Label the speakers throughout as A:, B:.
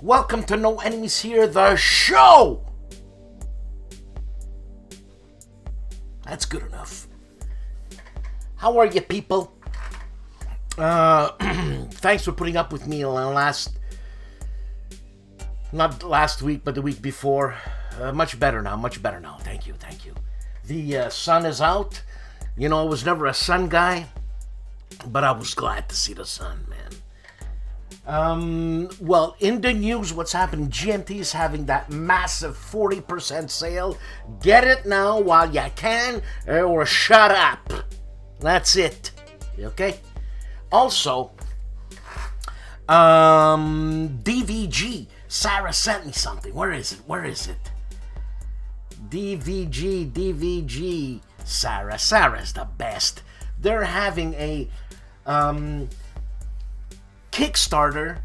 A: Welcome to No Enemies Here, the show! That's good enough. How are you, people? Thanks for putting up with me not last week, but the week before. Much better now. Thank you. The sun is out. You know, I was never a sun guy, but I was glad to see the sun, man. Well, in the news, what's happening? GMT is having that massive 40% sale. Get it now while you can, or shut up. That's it. Okay? Also, DVG. Sarah sent me something. Where is it? DVG. Sarah's the best. They're having a Kickstarter.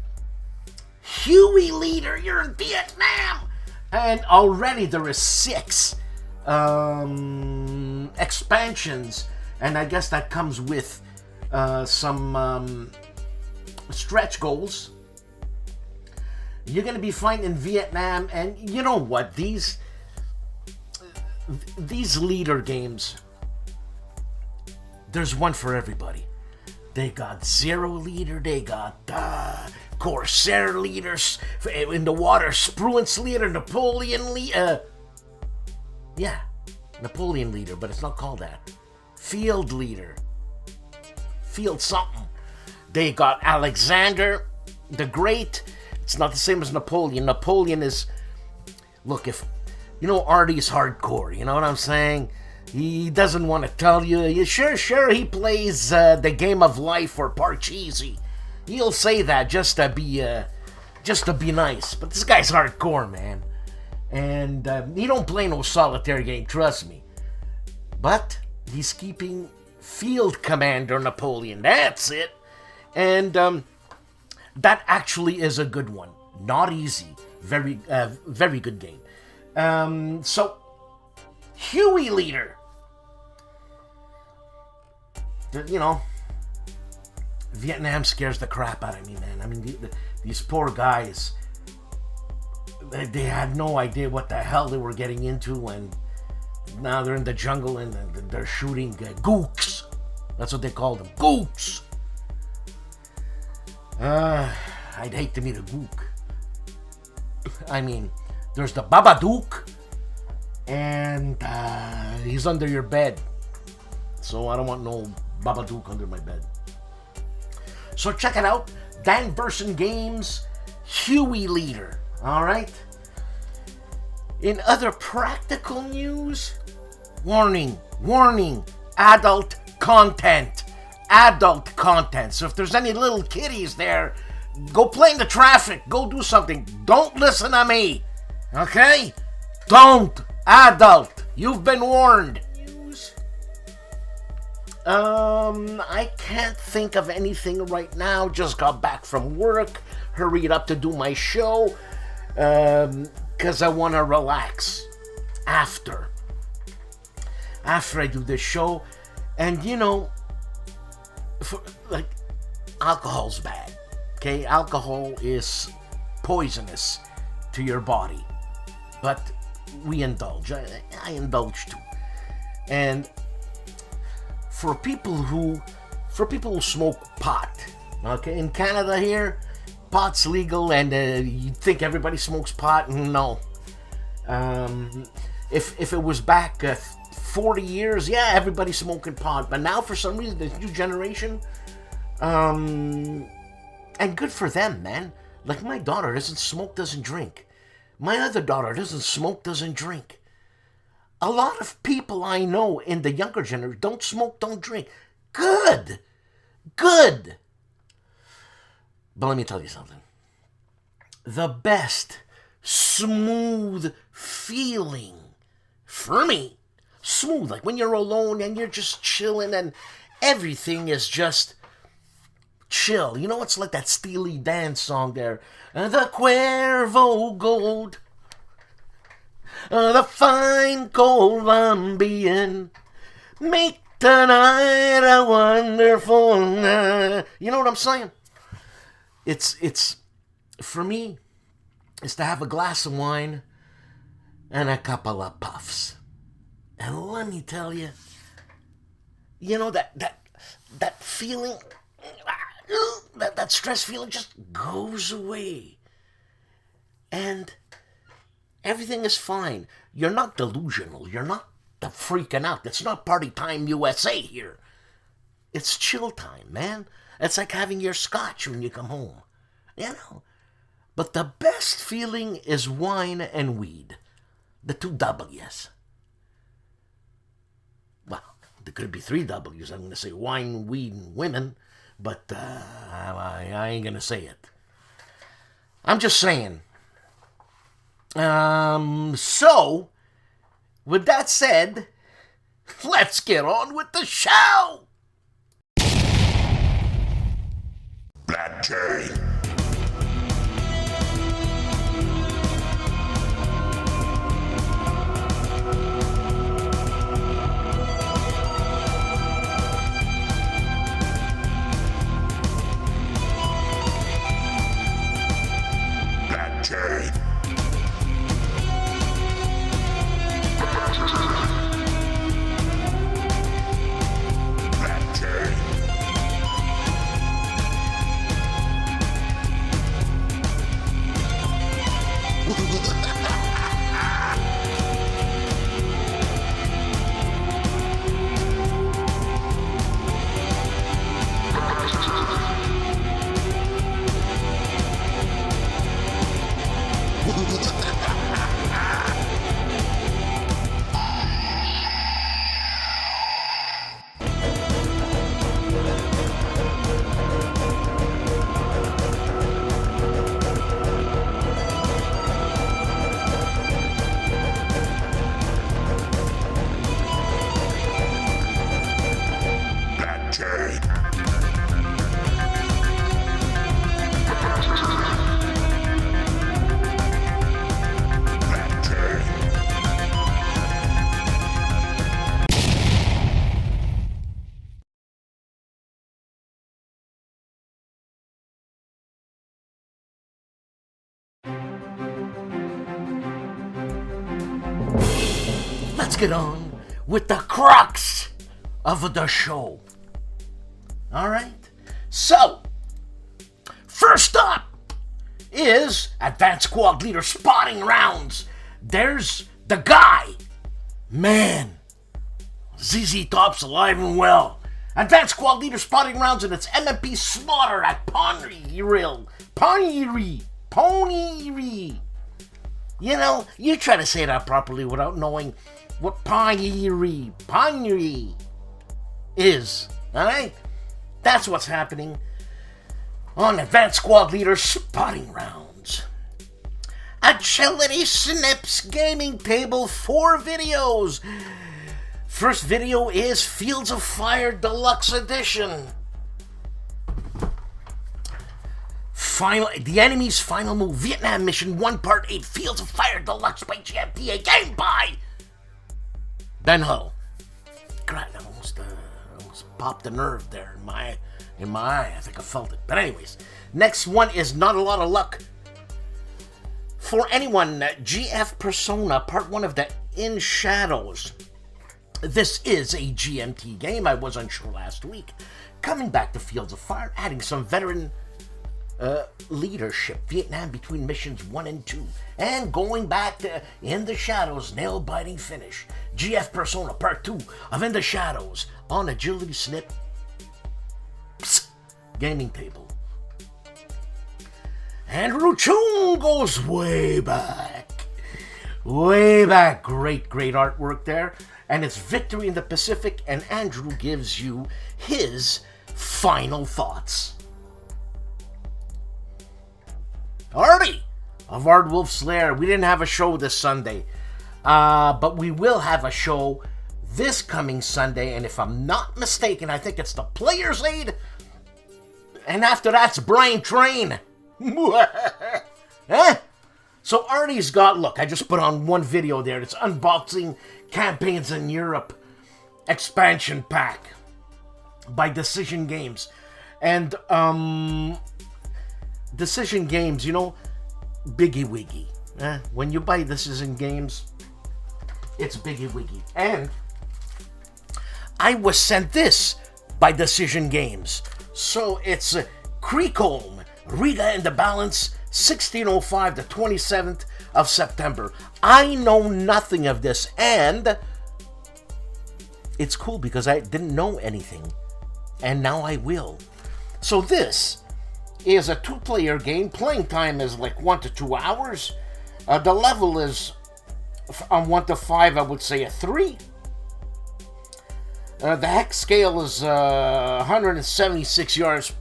A: Huey Leader, you're in Vietnam, and already there is 6 expansions, and I guess that comes with some stretch goals. You're gonna be fighting in Vietnam, and you know what? These leader games, there's one for everybody. They got Zero Leader, they got Corsair Leaders, in the water, Spruance Leader, Napoleon Leader. Napoleon Leader, but it's not called that. Field Leader. Field something. They got Alexander the Great. It's not the same as Napoleon. Napoleon is... Look, if... You know, Artie's hardcore, you know what I'm saying? He doesn't want to tell you. Sure, he plays the game of life or Parcheesi. He'll say that just to be nice. But this guy's hardcore, man. And he don't play no solitaire game, trust me. But he's keeping Field Commander Napoleon. That's it. And that actually is a good one. Not easy. Very good game. So, Huey Leader. You know, Vietnam scares the crap out of me, man. I mean, these poor guys, they had no idea what the hell they were getting into, and now they're in the jungle and they're shooting gooks. That's what they call them, gooks. I'd hate to meet a gook. I mean, there's the Babadook, and he's under your bed. So I don't want no Babadook under my bed. So check it out. Dan Burson Games, Huey Leader. Alright? In other practical news, warning, adult content. So if there's any little kiddies there, go play in the traffic. Go do something. Don't listen to me. Okay? Don't. Adult. You've been warned. I can't think of anything right now. Just got back from work. Hurried up to do my show. Because I want to relax after I do this show. And you know, alcohol's bad. Okay? Alcohol is poisonous to your body. But we indulge. I indulge too. And for people who smoke pot, okay, in Canada here, pot's legal, and you think everybody smokes pot? No. If it was back 40 years, yeah, everybody smoking pot, but now for some reason, this new generation, and good for them, man. Like my daughter doesn't smoke, doesn't drink. My other daughter doesn't smoke, doesn't drink. A lot of people I know in the younger generation don't smoke, don't drink. Good. But let me tell you something. The best smooth feeling for me, smooth, like when you're alone and you're just chilling and everything is just chill. You know, it's like that Steely Dan song there. The Cuervo Gold. The fine Colombian make tonight a wonderful night. You know what I'm saying? It's for me, is to have a glass of wine and a couple of puffs. And let me tell you, you know, that feeling, that stress feeling just goes away. And everything is fine. You're not delusional. You're not freaking out. It's not party time USA here. It's chill time, man. It's like having your scotch when you come home. You know? But the best feeling is wine and weed. The 2 W's. Well, there could be 3 W's. I'm going to say wine, weed, and women. But I ain't going to say it. I'm just saying. So, with that said, let's get on with the show!
B: Black Cherry. Black Cherry. Black Cherry.
A: Let's get on with the crux of the show. Alright? So, first up is Advanced Squad Leader Spotting Rounds. There's the guy. Man, ZZ Top's alive and well. Advanced Squad Leader Spotting Rounds, and it's MMP Slaughter at Ponyrill. Ponyri. You know, you try to say that properly without knowing what Ponyri is. Alright? That's what's happening on Advanced Squad Leader Spotting Rounds. Agility Snips Gaming Table 4 videos. First video is Fields of Fire Deluxe Edition. The Enemy's Final Move, Vietnam Mission 1 Part 8, Fields of Fire Deluxe by GIMPY, a game by Ben Hull. God, I almost popped a nerve there in my eye. I think I felt it. But anyways, next one is Not a Lot of Luck. For anyone, GF Persona, Part 1 of the In Shadows. This is a GMT game. I was unsure last week. Coming back to Fields of Fire, adding some veteran leadership, Vietnam between missions 1 and 2, and going back to In the Shadows, nail-biting finish. GF Persona Part 2 of In the Shadows on Agility Snip gaming table. Andrew Chung goes way back. Great artwork there. And it's Victory in the Pacific, and Andrew gives you his final thoughts. Artie of ARDWULF'S Lair. We didn't have a show this Sunday, but we will have a show this coming Sunday, and if I'm not mistaken, I think it's the Player's Aid, and after that's Brain Train. Huh? So Artie's got, look, I just put on one video there. It's Unboxing Campaigns in Europe Expansion Pack by Decision Games. And, Decision Games, you know, Biggie Wiggy. When you buy Decision Games, it's Biggie Wiggy. And I was sent this by Decision Games. So it's Creekholm, Riga and the Balance, 1605, the 27th of September. I know nothing of this, and it's cool because I didn't know anything, and now I will. So this is a 2-player game. Playing time is like 1 to 2 hours. The level is, on 1 to 5, I would say a 3. The hex scale is 176 yards,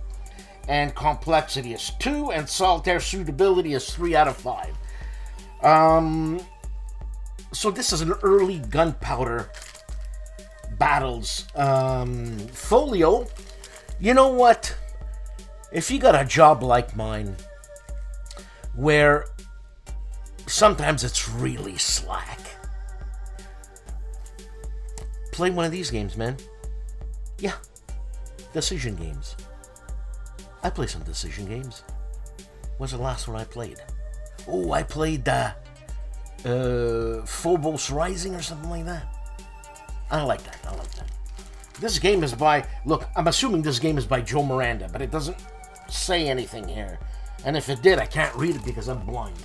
A: and complexity is 2, and solitaire suitability is 3 out of 5. So this is an early gunpowder battles folio. You know what? If you got a job like mine, where sometimes it's really slack, play one of these games, man. Yeah, Decision Games. I play some Decision Games. What's the last one I played? Oh, I played Phobos Rising or something like that. I like that. This game is by... Look, I'm assuming this game is by Joe Miranda, but it doesn't say anything here. And if it did, I can't read it because I'm blind.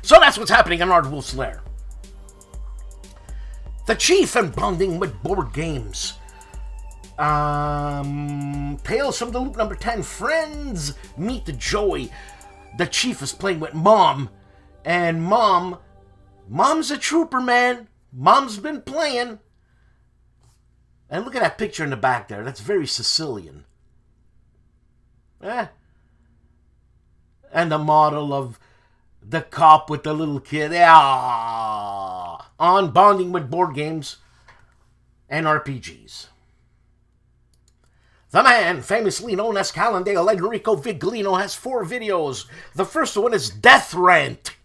A: So that's what's happening in ARDWULF'S Lair. The Chief and bonding with board games. Tales from the Loop number 10. Friends meet the joy. The Chief is playing with Mom. And Mom's a trooper, man. Mom's been playing. And look at that picture in the back there. That's very Sicilian. And the model of the cop with the little kid. On bonding with board games and RPGs. The man, famously known as Calandale, Enrico Viglino, has 4 videos. The first one is Death Rant.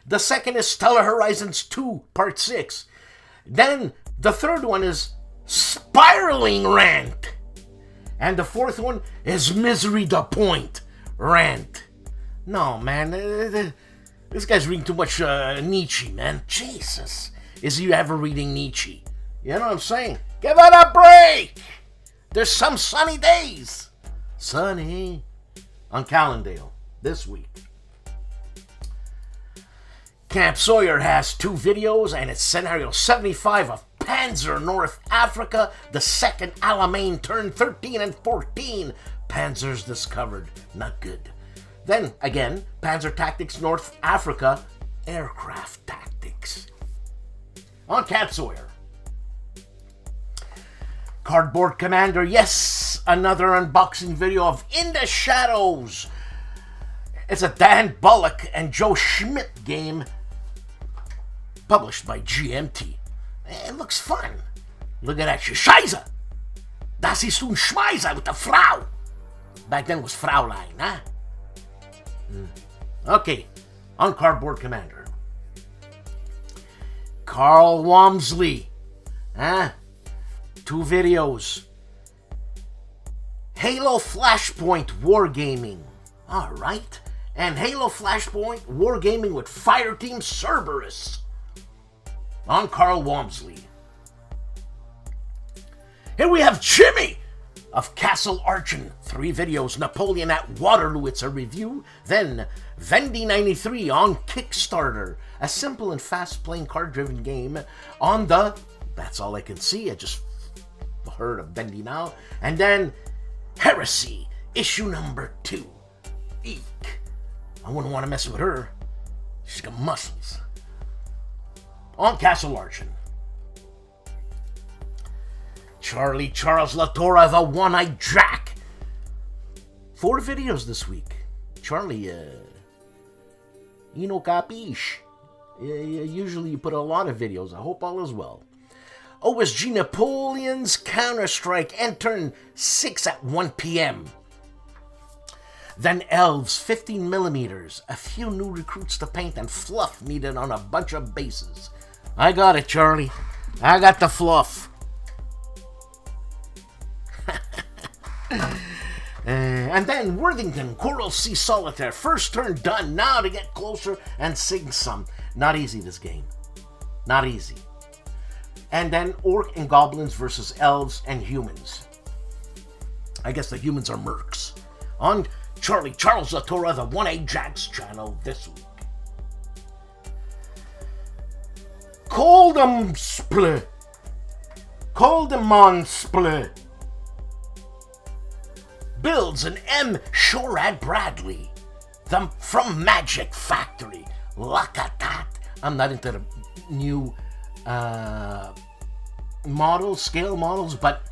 A: The second is Stellar Horizons 2, Part 6. Then the third one is Spiraling Rant. And the fourth one is Misery the Point Rant. No, man, this guy's reading too much Nietzsche, man. Jesus. Is he ever reading Nietzsche? You know what I'm saying? Give it a break! There's some sunny days. Sunny. On Calandale this week. Camp Sawyer has 2 videos, and it's Scenario 75 of Panzer North Africa. The second Alamein turned 13 and 14. Panzers discovered. Not good. Then, again, Panzer Tactics North Africa. Aircraft Tactics. On Camp Sawyer. Cardboard Commander, yes, another unboxing video of In the Shadows. It's a Dan Bullock and Joe Schmidt game published by GMT. It looks fun. Look at that. Scheiße! Das ist ein Schmeißer with the Frau. Back then it was Fraulein, huh? Okay, on Cardboard Commander. Carl Walmsley. 2 videos. Halo Flashpoint Wargaming. Alright. And Halo Flashpoint Wargaming with Fireteam Cerberus. On Carl Walmsley. Here we have Jimmy of Castle Archon. 3 videos. Napoleon at Waterloo. It's a review. Then Vendy93 on Kickstarter. A simple and fast-playing card-driven game on the... That's all I can see. I just heard of Bendy now. And then Heresy, issue number 2. Eek. I wouldn't want to mess with her. She's got muscles. On Castle Archon. Charlie Charles Latorre, the One-Eyed Jack. 4 videos this week. Charlie, you know, capiche. Usually you put a lot of videos. I hope all is well. OSG Napoleons, Counter-Strike, and turn 6 at 1 p.m. Then Elves, 15mm, a few new recruits to paint, and fluff needed on a bunch of bases. I got it, Charlie. I got the fluff. And then Worthington, Coral Sea Solitaire. First turn done. Now to get closer and sing some. Not easy, this game. Not easy. And then Orc and Goblins versus Elves and Humans. I guess the humans are mercs. On Charles Latora, the 1A Jax channel this week. Coldemsplit. Builds an M. Shorad Bradley. Them from Magic Factory. Look at that. I'm not into the new models, scale models, but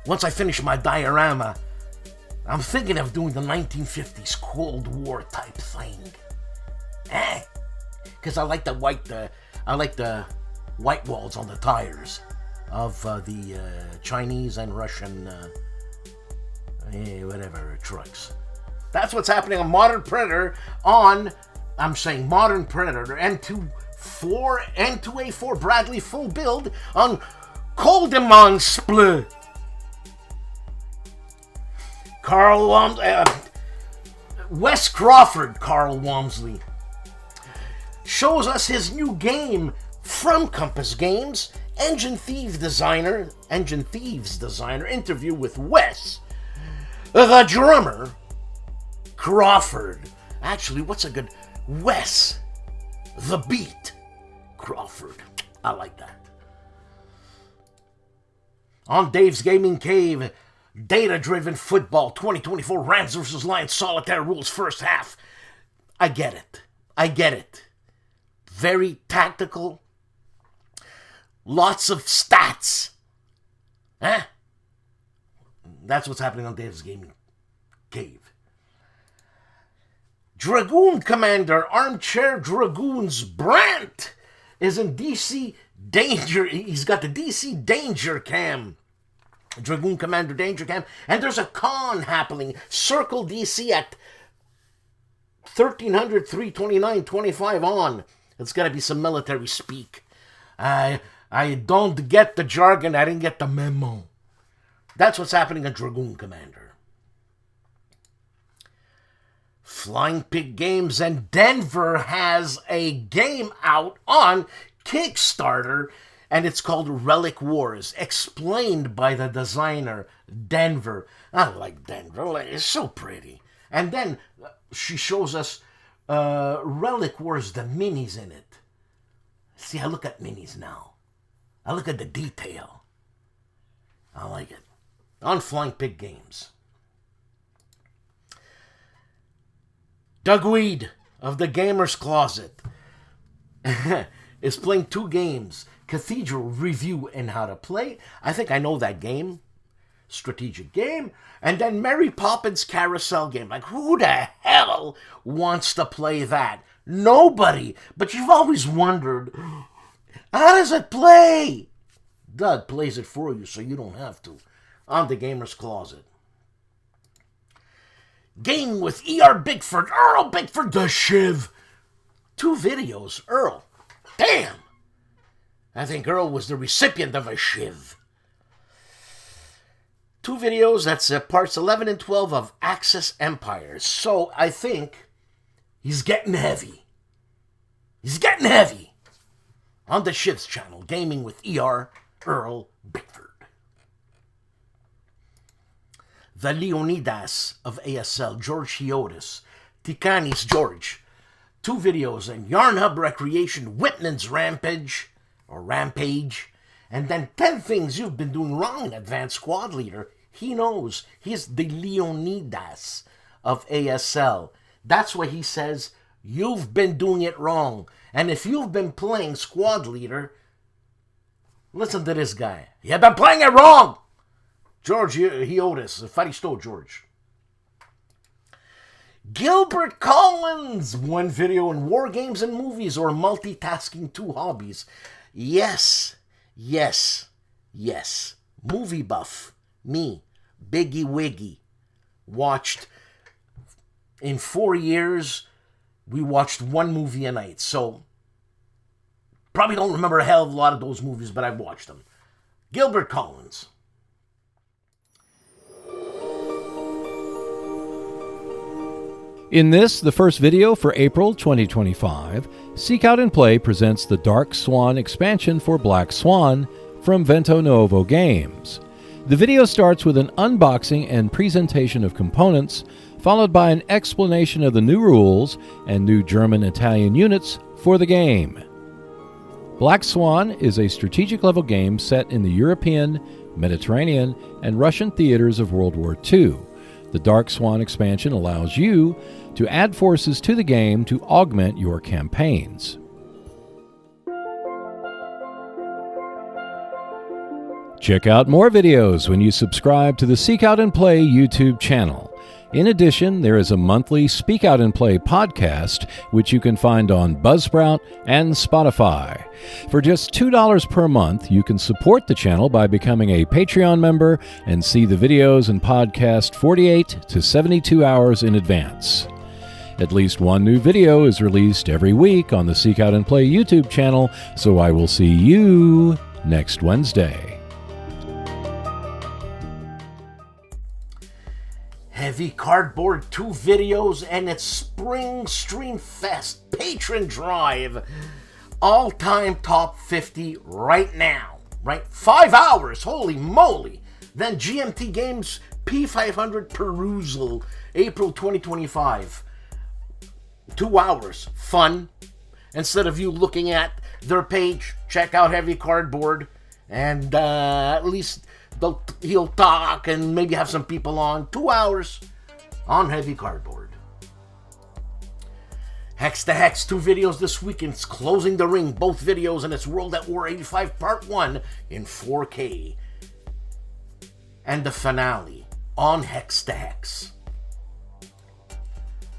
A: once I finish my diorama, I'm thinking of doing the 1950s Cold War type thing. Because I like the white walls on the tires of the Chinese and Russian whatever trucks. That's what's happening on Modern Predator Modern Predator N2A4 Bradley full build on Coldemsplit. Wes Crawford, Carl Walmsley, shows us his new game from Compass Games, Engine Thieves designer, interview with Wes, the drummer, Crawford. Actually, what's a good Wes, the beat, Crawford. I like that. On Dave's Gaming Cave, Data-Driven Football 2024 Rams vs. Lions Solitaire rules first half. I get it. Very tactical. Lots of stats. That's what's happening on Dave's Gaming Cave. Dragoon Commander Armchair Dragoons Brandt is in DC Danger. He's got the DC Danger Cam. Dragoon Commander Danger Cam. And there's a con happening. Circle DC at 1300, 329, 25 on. It's got to be some military speak. I don't get the jargon. I didn't get the memo. That's what's happening at Dragoon Commander. Flying Pig Games and Denver has a game out on Kickstarter, and it's called Relic Wars, explained by the designer, Denver. I like Denver. It's so pretty. And then she shows us Relic Wars, the minis in it. See, I look at minis now. I look at the detail. I like it. On Flying Pig Games. Doug Weed of the Gamer's Closet is playing 2 games. Cathedral Review and How to Play. I think I know that game. Strategic game. And then Mary Poppins Carousel game. Like, who the hell wants to play that? Nobody. But you've always wondered, how does it play? Doug plays it for you so you don't have to. On the Gamer's Closet. Game with E.R. Bigford, Earl Bigford, the Shiv. 2 videos, Earl. Damn! I think Earl was the recipient of a Shiv. 2 videos, that's parts 11 and 12 of Axis Empires. So I think he's getting heavy. He's getting heavy. On the Shiv's channel, Gaming with E.R. Earl Bigford. The Leonidas of ASL, George Hiotis, Tikanis George. 2 videos in Yarn Hub Recreation, Whitman's Rampage, and then 10 things you've been doing wrong in Advanced Squad Leader. He knows. He's the Leonidas of ASL. That's why he says, you've been doing it wrong. And if you've been playing Squad Leader, listen to this guy. You've been playing it wrong! George Hiotis, Faristo George. Gilbert Collins, 1 video in War Games and Movies or Multitasking 2 Hobbies. Yes. Movie buff. Me, Biggie Wiggy, watched in 4 years, we watched 1 movie a night. So, probably don't remember a hell of a lot of those movies, but I've watched them. Gilbert Collins.
C: In this, the first video for April 2025, Seek Out and Play presents the Dark Swan expansion for Black Swan from Vento Nuovo Games. The video starts with an unboxing and presentation of components, followed by an explanation of the new rules and new German-Italian units for the game. Black Swan is a strategic-level game set in the European, Mediterranean, and Russian theaters of World War II. The Dark Swan expansion allows you to add forces to the game to augment your campaigns. Check out more videos when you subscribe to the Seek Out and Play YouTube channel. In addition, there is a monthly Speak Out and Play podcast, which you can find on Buzzsprout and Spotify. For just $2 per month, you can support the channel by becoming a Patreon member and see the videos and podcast 48 to 72 hours in advance. At least one new video is released every week on the Seek Out and Play YouTube channel, so I will see you next Wednesday.
A: Heavy Cardboard 2 videos and its Spring Stream Fest Patron Drive. All-time top 50 right now. Right? 5 hours. Holy moly. Then GMT Games P500 Perusal, April 2025. 2 hours. Fun. Instead of you looking at their page, check out Heavy Cardboard. And at least he'll talk and maybe have some people on. 2 hours on Heavy Cardboard. Hex to Hex, 2 videos this week. It's Closing the Ring, both videos, and it's World at War 85 Part 1 in 4K. And the finale on Hex to Hex.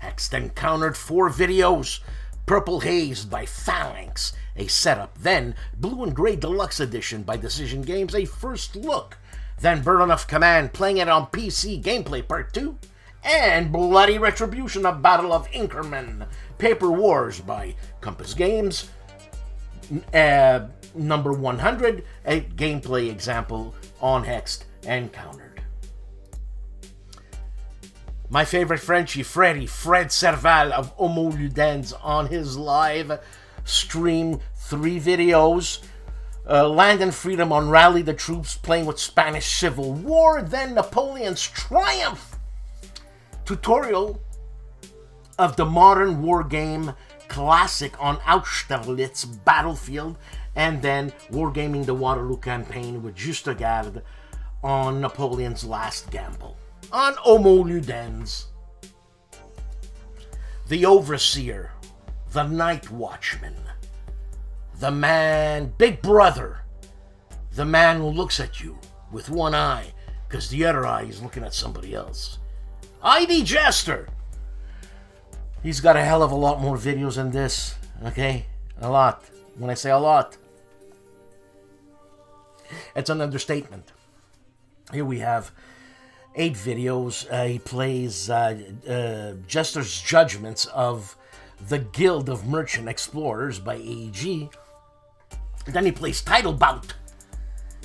A: Hexed Encountered, 4 videos. Purple Haze by Phalanx, a setup. Then Blue and Gray Deluxe Edition by Decision Games, a first look. Then Burden of Command, playing it on PC, gameplay part 2. And Bloody Retribution, a Battle of Inkerman, Paper Wars by Compass Games. Number 100, a gameplay example on Hexed Encountered. My favorite Frenchie, Fred Serval of Homo Ludens, on his live stream, 3 videos. Land and Freedom on Rally the Troops, playing with Spanish Civil War. Then Napoleon's Triumph tutorial of the modern war game classic on Austerlitz battlefield. And then Wargaming the Waterloo campaign with Juste Garde on Napoleon's Last Gamble on Homo Ludens. The Overseer, the Night Watchman, the man, Big Brother, the man who looks at you with one eye because the other eye is looking at somebody else. ID Jester. He's got a hell of a lot more videos than this, okay? A lot. When I say a lot, it's an understatement. Here we have 8 videos. He plays Jester's Judgments of the Guild of Merchant Explorers by AEG. Then he plays Title Bout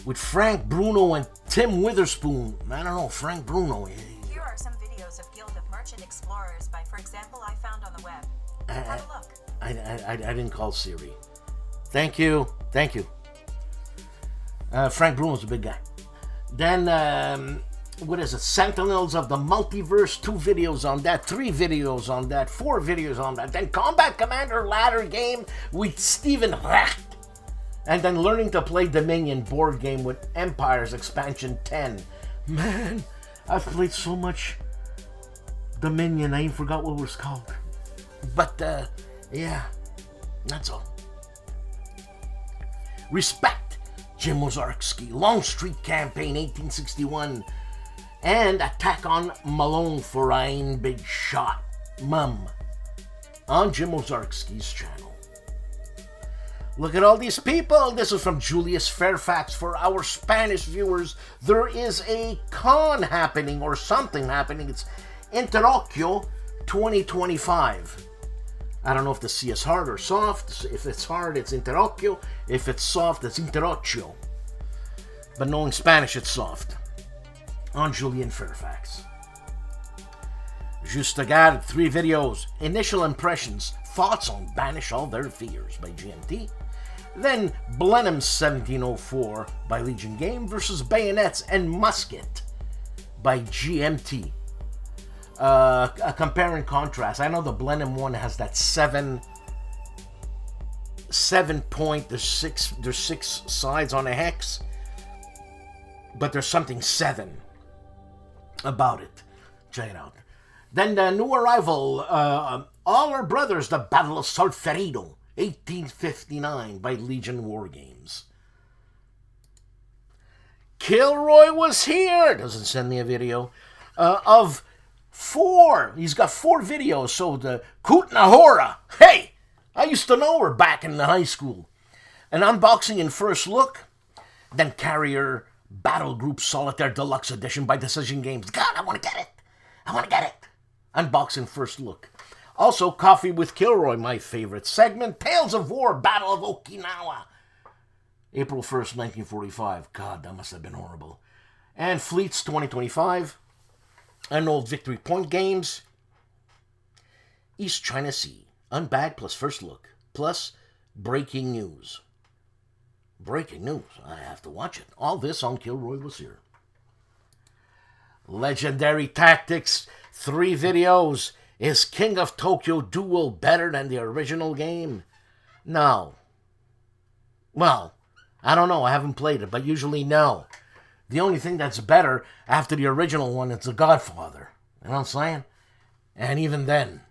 A: with Frank Bruno and Tim Witherspoon. I don't know, Frank Bruno.
D: Here are some videos of Guild of Merchant Explorers by, for example, I found on the web. Have a look.
A: I didn't call Siri. Thank you. Frank Bruno's a big guy. Then, what is it? Sentinels of the Multiverse, 2 videos on that, 3 videos on that, 4 videos on that. Then Combat Commander ladder game with Steven Recht. And then Learning to Play Dominion board game with Empires Expansion 10. Man, I've played so much Dominion, I even forgot what it was called. But, yeah, that's all. Respect, Jim Ozarski, Longstreet Campaign 1861. And Attack on Malone for Ein Big Shot, Mum, on Jim Ozarski's channel. Look at all these people. This is from Julius Fairfax. For our Spanish viewers, there is a con happening or something happening. It's Interocio 2025. I don't know if the C is hard or soft. If it's hard, it's Interocio. If it's soft, it's Interocio. But knowing Spanish, it's soft. On Julian Fairfax. Juste Garde, 3 videos. Initial impressions, thoughts on Banish All Their Fears by GMT. Then Blenheim 1704 by Legion Game versus Bayonets and Musket by GMT. A compare and contrast. I know the Blenheim one has that 7 point. There's six sides on a hex, but there's something 7 about it. Check it out. Then the new arrival, All Our Brothers, the Battle of Solferino, 1859 by Legion Wargames. KilRoyWasHere doesn't send me a video of 4. He's got 4 videos. So the Kutnahora. Hey, I used to know her back in the high school. An unboxing and first look. Then Carrier Battle Group Solitaire Deluxe Edition by Decision Games. God, I want to get it. I want to get it. Unboxing first look. Also, Coffee with Kilroy, my favorite segment. Tales of War, Battle of Okinawa. April 1st, 1945. God, that must have been horrible. And Fleets 2025. And old Victory Point games. East China Sea. Unbagged plus first look. Plus breaking news. Breaking news. I have to watch it. All this on KilRoyWasHere. Legendary Tactics. 3 videos. Is King of Tokyo Duel better than the original game? No. Well, I don't know. I haven't played it, but usually no. The only thing that's better after the original one is The Godfather. You know what I'm saying? And even then,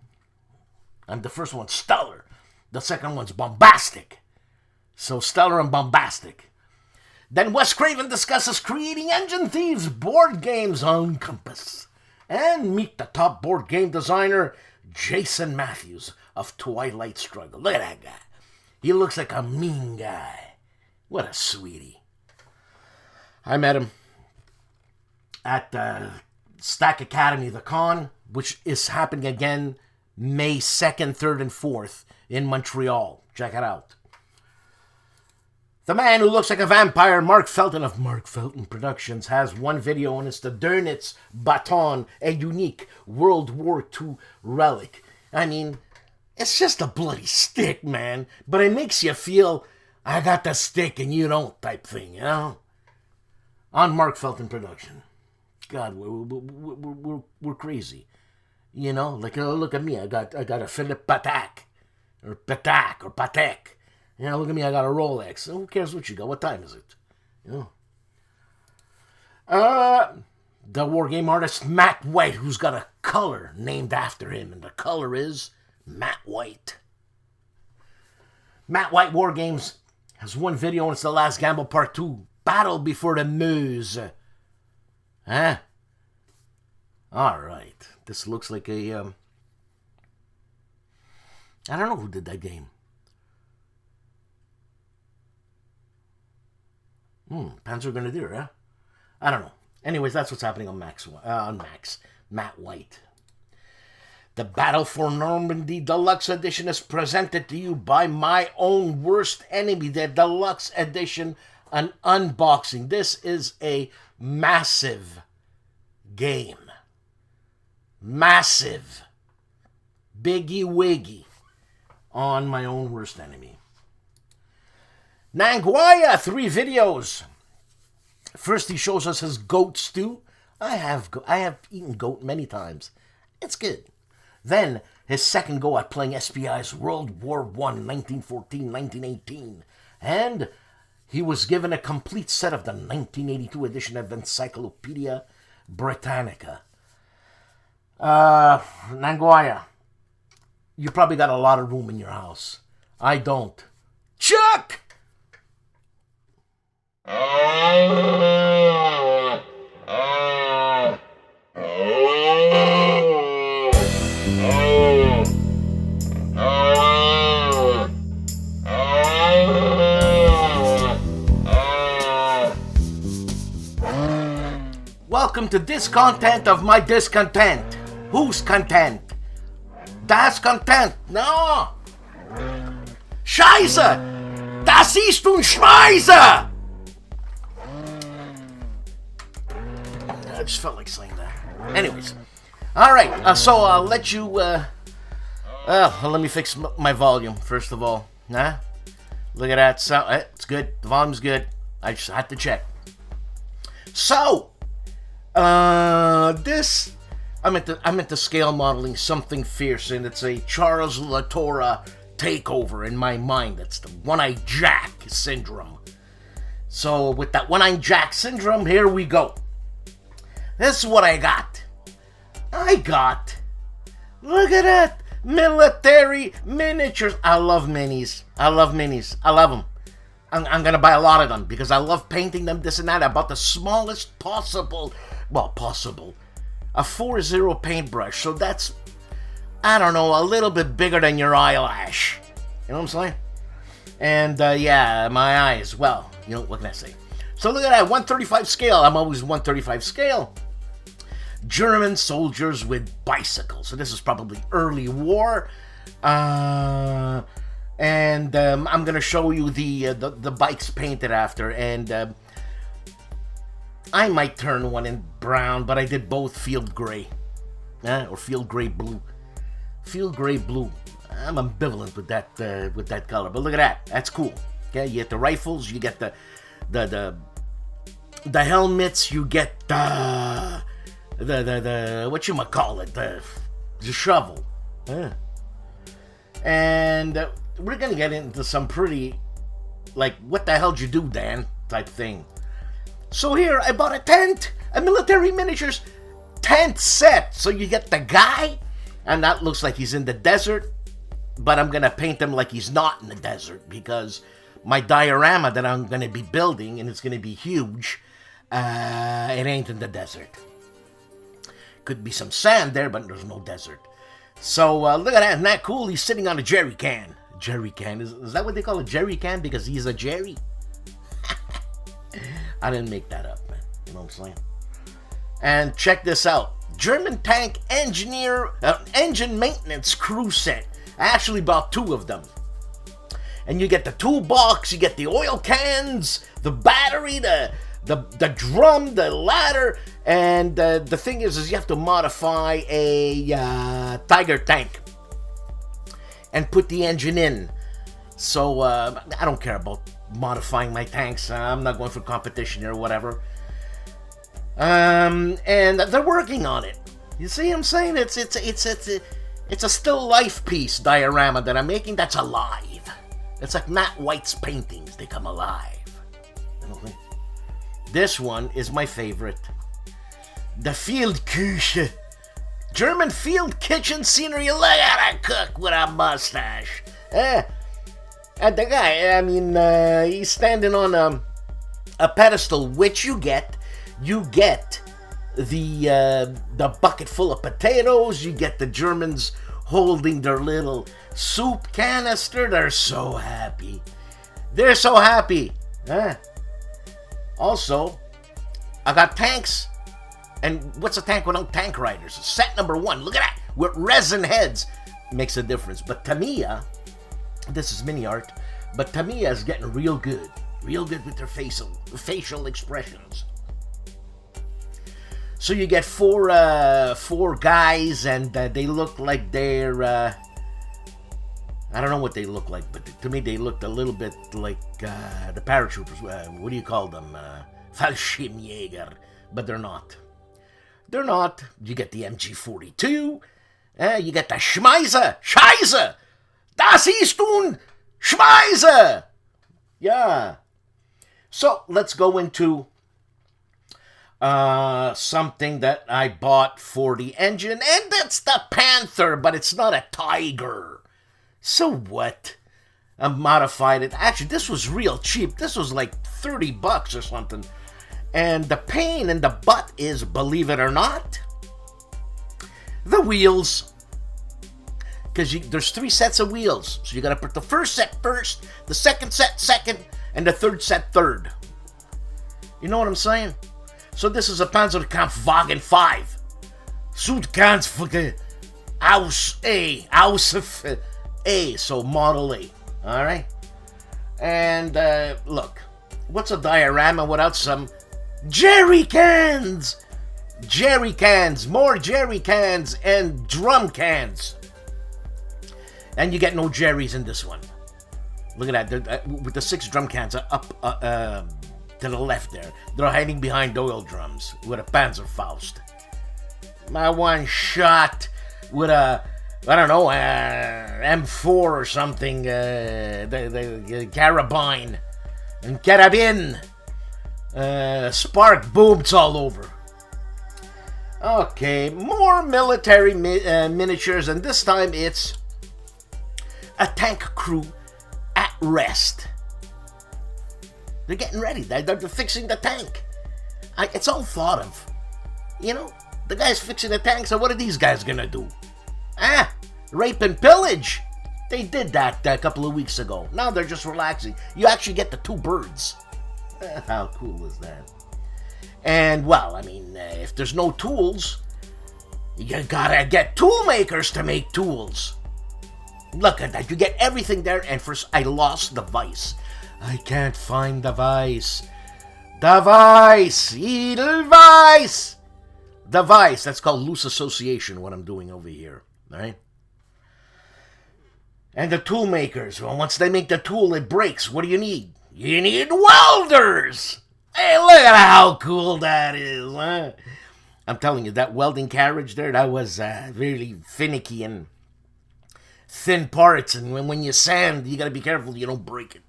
A: and the first one's stellar. The second one's bombastic. So stellar and bombastic. Then Wes Craven discusses creating Engine Thieves board games on Compass. And meet the top board game designer, Jason Matthews of Twilight Struggle. Look at that guy. He looks like a mean guy. What a sweetie. I met him at Stack Academy, the con, which is happening again May 2nd, 3rd, and 4th in Montreal. Check it out. The man who looks like a vampire, Mark Felton of Mark Felton Productions, has one video, and it's the Dönitz Baton, a unique World War II relic. I mean, it's just a bloody stick, man, but it makes you feel, I got the stick and you don't type thing, you know? On Mark Felton Production. God, we're crazy. You know, like, look at me, I got a Philip Patek, or Patek. You know, look at me, I got a Rolex. Who cares what you got? What time is it? You know? The wargame artist Matt White, who's got a color named after him, and the color is Matt White. Matt White Wargames has one video, and it's The Last Gamble Part 2. Battle Before the Meuse. Huh? Alright. This looks like a, I don't know who did that game. Panzer Grenadier, huh? I don't know. Anyways, that's what's happening on Matt White. The Battle for Normandy Deluxe Edition is presented to you by My Own Worst Enemy, the Deluxe Edition, an unboxing. This is a massive game. Massive. Biggie Wiggy on My Own Worst Enemy. Nanguaya, 3 videos. First, he shows us his goat stew. I have eaten goat many times. It's good. Then, his second go at playing SPI's World War I, 1914-1918. And he was given a complete set of the 1982 edition of Encyclopedia Britannica. Nanguaya, you probably got a lot of room in your house. I don't. Chuck! Welcome to Discontent of my discontent. Who's content? Das Content. No. Scheiße. Das ist un Schmeiße. I just felt like saying that. Anyways, All right, so I'll let you, let me fix my volume, first of all. Huh? Look at that. So, it's good. The volume's good. I just had to check. So, this, I'm into scale modeling something fierce, and it's a Charles Latour takeover in my mind. It's the One-Eyed Jack syndrome. So, with that One-Eyed Jack syndrome, here we go. This is what I got. Look at that, military miniatures. I love minis. I love them. I'm gonna buy a lot of them because I love painting them, this and that. I bought the smallest possible, a 4-0 paintbrush. So that's, I don't know, a little bit bigger than your eyelash. You know what I'm saying? And yeah, my eyes, well, you know, what can I say? So look at that, 135 scale. I'm always 135 scale. German soldiers with bicycles. So this is probably early war. And I'm going to show you the bikes painted after. And I might turn one in brown, but I did both field gray. Or field gray blue. Field gray blue. I'm ambivalent with that color. But look at that. That's cool. Okay, you get the rifles. You get the helmets. You get the whatchamacallit, the shovel. Yeah. And we're gonna get into some pretty, like, what the hell did you do, Dan, type thing. So here, I bought a tent, a military miniatures tent set. So you get the guy, and that looks like he's in the desert, but I'm gonna paint him like he's not in the desert, because my diorama that I'm gonna be building, and it's gonna be huge, it ain't in the desert. Could be some sand there, but there's no desert. So look at that, isn't that cool? He's sitting on a jerry can. Jerry can, is that what they call a jerry can? Because he's a jerry? I didn't make that up, man. You know what I'm saying? And check this out. German tank engineer, engine maintenance crew set. I actually bought 2 of them. And you get the toolbox, you get the oil cans, the battery, the drum, the ladder, and the thing is you have to modify a Tiger tank and put the engine in. So I don't care about modifying my tanks. I'm not going for competition or whatever. And they're working on it. You see what I'm saying? It's a still life piece diorama that I'm making that's alive. It's like Matt White's paintings. They come alive. This one is my favorite. The Field Küche. German field kitchen scenery. Look at a cook with a mustache. And the guy, I mean, he's standing on a pedestal, which you get the bucket full of potatoes. You get the Germans holding their little soup canister. They're so happy. They're so happy. Also, I got tanks. And what's a tank without tank riders? Set number 1. Look at that. With resin heads. Makes a difference. But Tamiya, this is mini art, but Tamiya is getting real good. Real good with their facial expressions. So you get four guys, and they look like they're, I don't know what they look like, but to me they looked a little bit like the paratroopers. What do you call them? Fallschirmjäger. But they're not. They're not. You get the MG42. You get the Scheiße. Das ist un Scheiße. Yeah. So let's go into something that I bought for the engine, and that's the Panther, but it's not a tiger. So what? I modified it. Actually, this was real cheap. This was like $30 or something. And the pain in the butt is, believe it or not, the wheels. Because there's 3 sets of wheels. So you got to put the first set first, the second set second, and the third set third. You know what I'm saying? So this is a Panzerkampfwagen 5. Südkampf Aus A. So Model A. Alright? And look, what's a diorama without some jerry cans? jerry cans, more jerry cans, and drum cans. And you get no jerrys in this one. Look at that, with the 6 drum cans up to the left there. They're hiding behind oil drums with a Panzerfaust. My one shot with a, I don't know, M4 or something, the carabine and carabine. Spark booms all over. Okay, more military miniatures, and this time it's a tank crew at rest. They're getting ready. They're fixing the tank. It's all thought of. You know, the guy's fixing the tank, so what are these guys gonna do? Rape and pillage. They did that a couple of weeks ago. Now they're just relaxing. You actually get the 2 birds. How cool is that? And, well, I mean, if there's no tools, you gotta get tool makers to make tools. Look at that. You get everything there, and first I lost the vice. I can't find the vice. The vice! Edelweiss! The vice. That's called loose association, what I'm doing over here. Alright? And the tool makers. Well, once they make the tool, it breaks. What do you need? You need welders! Hey, look at how cool that is, huh? I'm telling you, that welding carriage there, that was really finicky and thin parts. And when you sand, you gotta be careful you don't break it.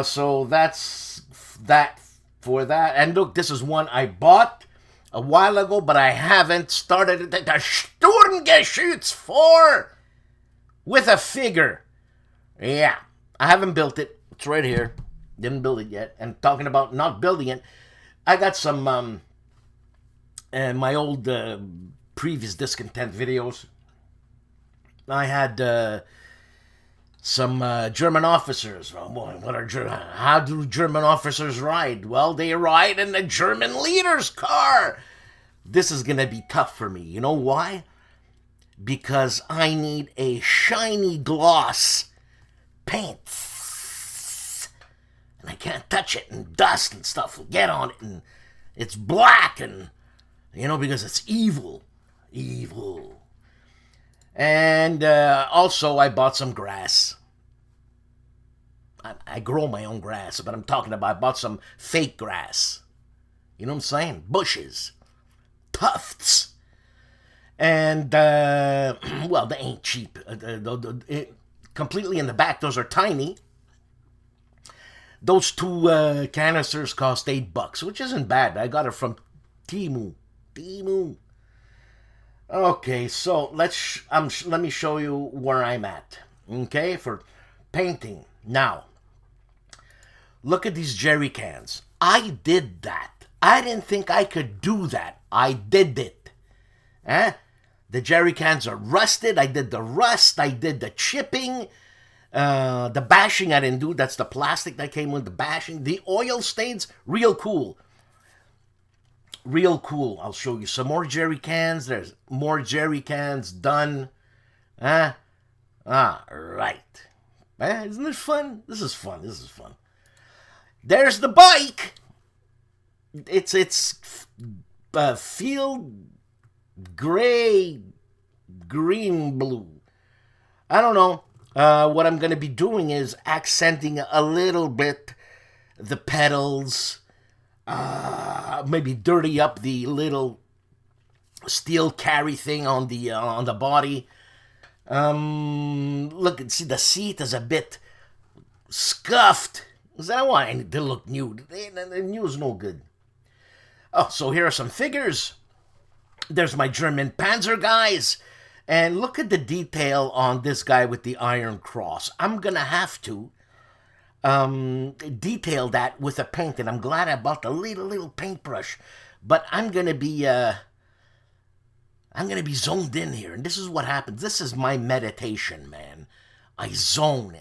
A: So that's that for that. And look, this is one I bought a while ago, but I haven't started it. The Sturmgeschütz 4 with a figure. Yeah, I haven't built it. It's right here. Didn't build it yet. And talking about not building it, I got some my old previous discontent videos. I had some German officers. Well, how do German officers ride? Well, they ride in the German leader's car. This is gonna be tough for me. You know why? Because I need a shiny gloss paint. And I can't touch it, and dust and stuff will get on it, and it's black, and, you know, because it's evil. Evil. And also, I bought some grass. I grow my own grass, but I'm talking about, I bought some fake grass. You know what I'm saying? Bushes. Tufts. And, well, they ain't cheap. Completely in the back, those are tiny. Those 2 canisters cost $8, which isn't bad. I got it from Temu. Okay, so let me show you where I'm at. Okay, for painting. Now, look at these jerry cans. I did that. I didn't think I could do that. I did it. The jerry cans are rusted. I did the rust. I did the chipping. The bashing I didn't do. That's the plastic that came with the bashing. The oil stains, real cool. Real cool. I'll show you some more jerry cans. There's more jerry cans done. Right. Isn't this fun? This is fun. There's the bike. It's field gray, green, blue. I don't know. What I'm going to be doing is accenting a little bit the pedals, maybe dirty up the little steel carry thing on the body. Look, see, the seat is a bit scuffed. Is that why I need to look new? The new is no good. Oh, so here are some figures. There's my German Panzer guys. And look at the detail on this guy with the Iron Cross. I'm going to have to detail that with a paint. And I'm glad I bought the little paintbrush. But I'm going to be zoned in here. And this is what happens. This is my meditation, man. I zone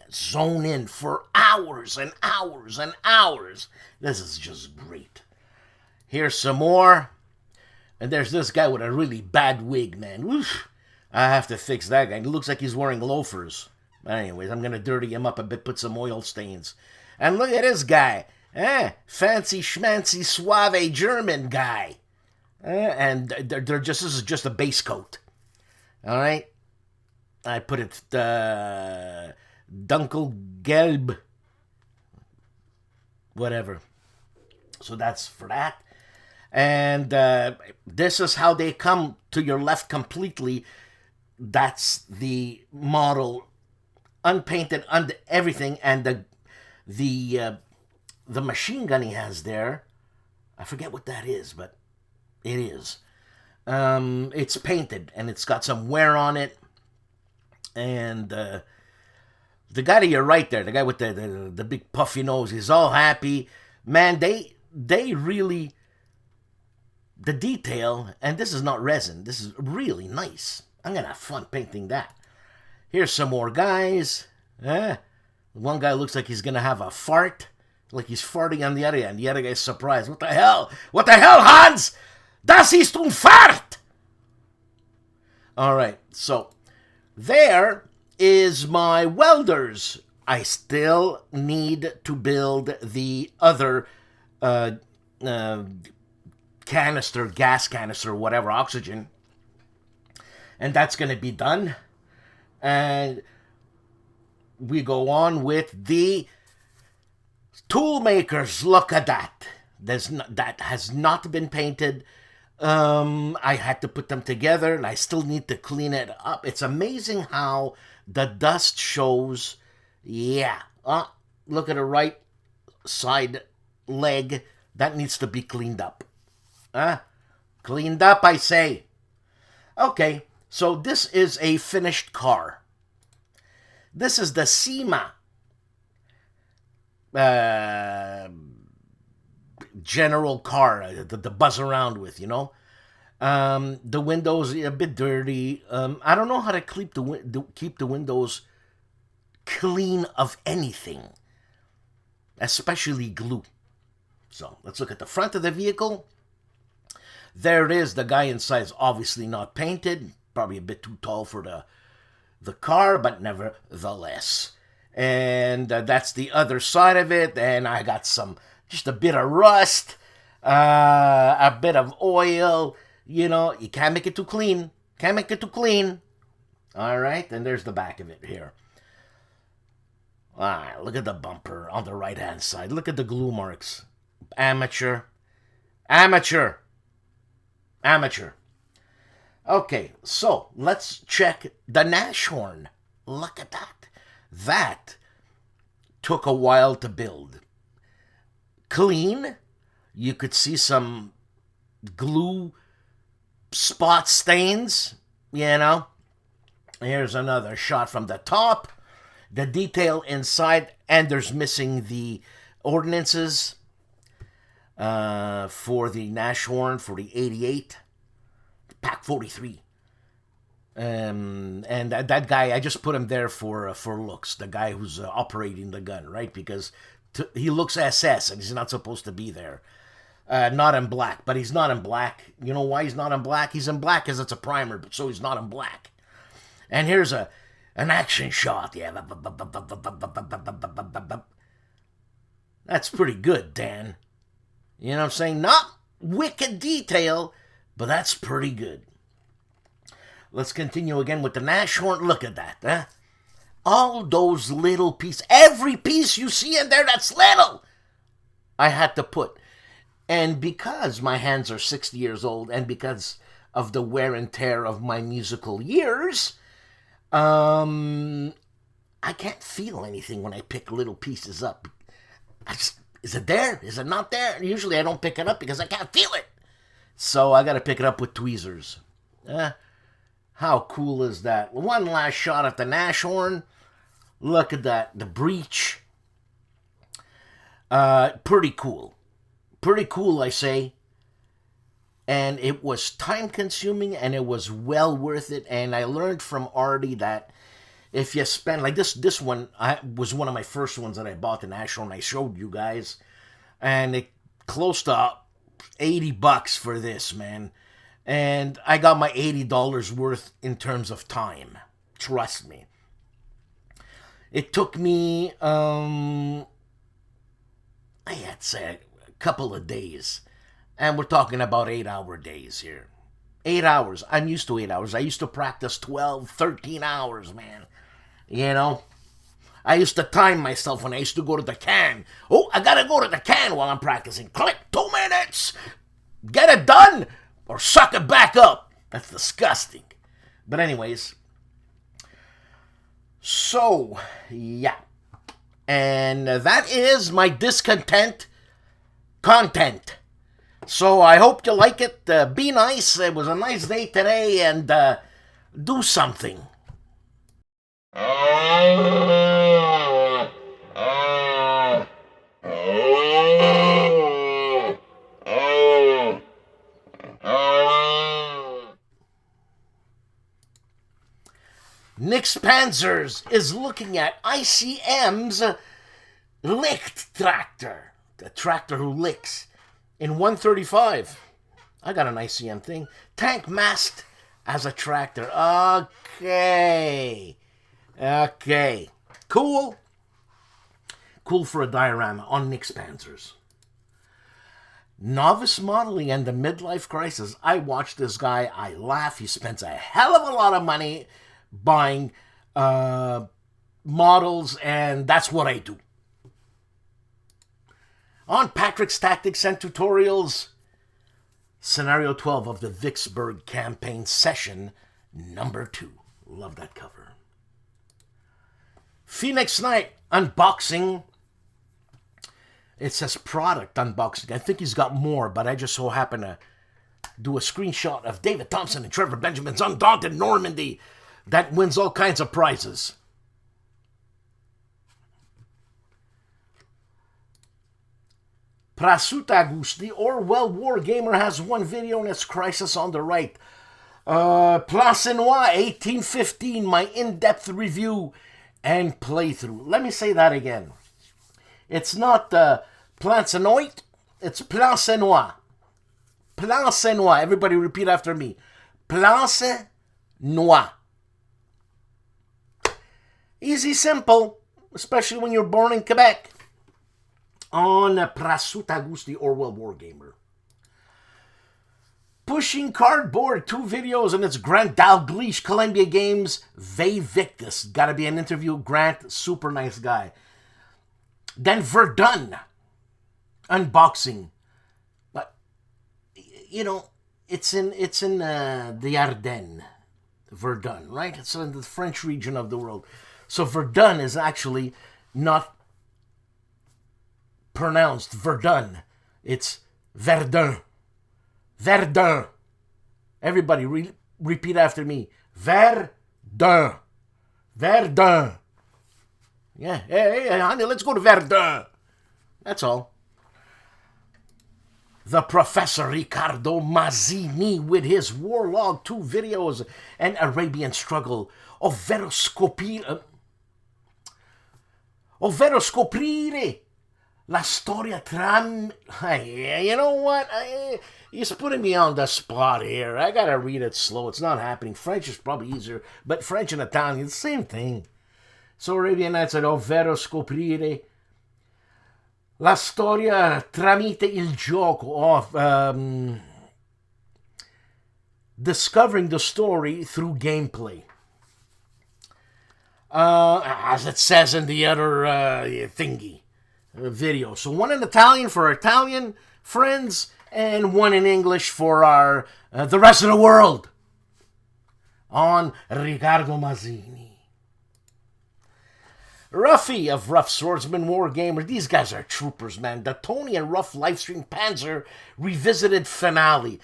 A: in for hours and hours and hours. This is just great. Here's some more. And there's this guy with a really bad wig, man. Oof. I have to fix that guy. It looks like he's wearing loafers. But anyways, I'm going to dirty him up a bit, put some oil stains. And look at this guy. Fancy schmancy suave German guy. And they're just, this is just a base coat. All right. I put it Dunkelgelb, whatever. So that's for that. And this is how they come to your left completely. That's the model, unpainted, everything, and the machine gun he has there. I forget what that is, but it is. It's painted and it's got some wear on it. And the guy to your right there, the guy with the big puffy nose, he's all happy. Man, they really, the detail, and this is not resin, this is really nice. I'm gonna have fun painting that. Here's some more guys. One guy looks like he's gonna have a fart, like he's farting on the other end. The other guy's surprised. What the hell? What the hell, Hans? Das ist ein Fart! Alright, so there is my welders. I still need to build the other canister, gas canister, whatever, oxygen. And that's going to be done. And we go on with the tool makers. Look at that. That has not been painted. I had to put them together, and I still need to clean it up. It's amazing how the dust shows. Yeah. Look at the right side leg. That needs to be cleaned up. Cleaned up, I say. Okay, so this is a finished car. This is the SEMA general car the buzz around with, you know. The windows a bit dirty. I don't know how to keep the windows clean of anything, especially glue. So let's look at the front of the vehicle. There it is. The guy inside is obviously not painted, probably a bit too tall for the car, but nevertheless. And that's the other side of it. And I got just a bit of rust, a bit of oil. You know, you can't make it too clean. Can't make it too clean. All right, and there's the back of it here. All right, look at the bumper on the right-hand side. Look at the glue marks. Amateur. Amateur. Amateur. Okay, so let's check the Nash horn. Look at that. That took a while to build. Clean. You could see some glue spot stains, you know. Here's another shot from the top. The detail inside, and there's missing the ordinances for the Nash horn for the 88, Pack 43. And that guy, I just put him there for looks. The guy who's operating the gun, right? Because he looks SS, and he's not supposed to be there. Not in black, but he's not in black. You know why he's not in black? He's in black because it's a primer, but so he's not in black. And here's an action shot. Yeah, that's pretty good, Dan. You know what I'm saying? Not wicked detail, but that's pretty good. Let's continue again with the Nash horn. Look at that, huh? All those little pieces, every piece you see in there that's little, I had to put. And because my hands are 60 years old, and because of the wear and tear of my musical years, I can't feel anything when I pick little pieces up. Is it there? Is it not there? Usually I don't pick it up because I can't feel it. So I got to pick it up with tweezers. How cool is that? One last shot at the Nash horn. Look at that. The breech. Pretty cool. Pretty cool, I say. And it was time-consuming, and it was well worth it. And I learned from Artie that if you spend, like this one, was one of my first ones that I bought, the Nash horn. I showed you guys. And it close to $80 for this, man. And I got my $80 worth in terms of time. Trust me. It took me, I had to say, a couple of days. And we're talking about 8-hour days here. 8 hours. I'm used to 8 hours. I used to practice 12, 13 hours, man. You know? I used to time myself when I used to go to the can. Oh, I gotta go to the can while I'm practicing. Click, 2 minutes. Get it done or suck it back up. That's disgusting. But anyways. So, yeah. And that is my discontent content. So I hope you like it. Be nice. It was a nice day today, and do something. Nix Panzers is looking at ICM's licked tractor. The tractor who licks. In 135. I got an ICM thing. Tank masked as a tractor. Okay. Cool. Cool for a diorama on Nix Panzers. Novice modeling and the midlife crisis. I watch this guy. I laugh. He spends a hell of a lot of money buying models, and that's what I do. On Patrick's Tactics and Tutorials, Scenario 12 of the Vicksburg Campaign Session number 2. Love that cover. Phoenix Knight unboxing. It says product unboxing. I think he's got more, but I just so happen to do a screenshot of David Thompson and Trevor Benjamin's Undaunted Normandy that wins all kinds of prizes. Prasutagus, the Orwell Wargamer, has one video in its crisis on the right. Place Noir 1815, my in-depth review and playthrough. Let me say that again. It's not Place Noir, it's Place Noir. Place Noir. Everybody repeat after me. Place Noir. Easy, simple, especially when you're born in Quebec. On Prasutagus, the Orwell Wargamer. Pushing Cardboard, 2 videos, and it's Grant Dalglish, Columbia Games, VII. Gotta be an interview. Grant, super nice guy. Then Verdun, unboxing. But, you know, it's in the Ardennes, Verdun, right? It's in the French region of the world. So Verdun is actually not pronounced Verdun. It's Verdun. Verdun. Everybody repeat after me. Verdun. Verdun. Yeah, hey, honey, let's go to Verdun. That's all. The Professor Riccardo Mazzini with his Warlog 2 videos and Arabian Struggle. Ovvero scoprire la storia tram... You know what? He's putting me on the spot here. I gotta read it slow. It's not happening. French is probably easier, but French and Italian, the same thing. So Arabian Nights said, ovvero scoprire la storia tramite il gioco of discovering the story through gameplay. As it says in the other thingy video. So one in Italian for our Italian friends, and one in English for our the rest of the world. On Riccardo Mazzini. Ruffy of Rough Swordsman Wargamer. These guys are troopers, man. The Tony and Rough Livestream Panzer Revisited finale.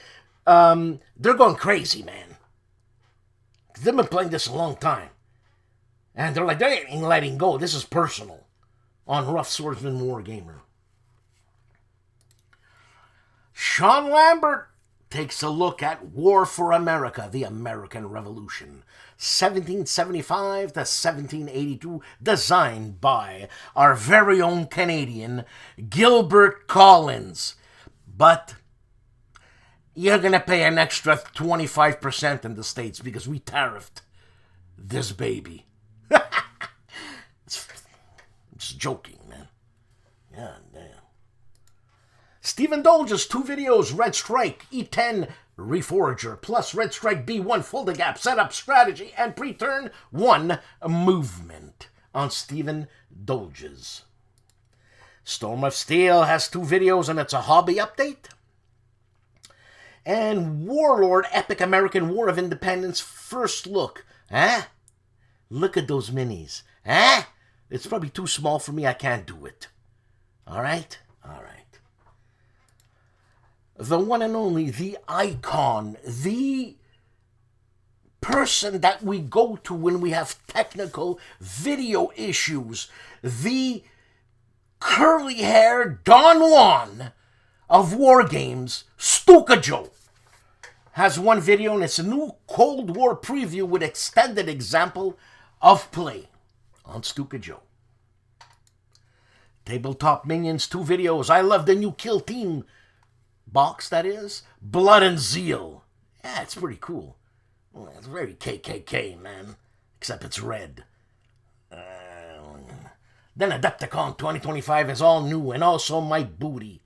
A: They're going crazy, man. They've been playing this a long time. And they're like, they ain't letting go. This is personal. On Rough Swordsman Wargamer. Sean Lambert takes a look at War for America, the American Revolution. 1775 to 1782, designed by our very own Canadian, Gilbert Collins. But you're going to pay an extra 25% in the States because we tariffed this baby. Just joking, man. Yeah, damn. Stephen Dolge's 2 videos, Red Strike, E10, Reforger, plus Red Strike B1, Full the Gap, Setup, Strategy, and Pre-Turn 1 Movement on Stephen Dolge's. Storm of Steel has 2 videos and it's a hobby update. And Warlord Epic American War of Independence First Look. Look at those minis. It's probably too small for me. I can't do it. Alright? Alright. The one and only, the icon, the person that we go to when we have technical video issues, the curly-haired Don Juan of wargames, STUKAJOE, has 1 video, and it's a new Cold War preview with extended example of play on STUKAJOE. Tabletop Minions 2 videos. I love the new Kill Team box, that is. Blood and Zeal. Yeah, it's pretty cool. Well, it's very KKK, man. Except it's red. Then Adepticon 2025 is all new, and also my booty.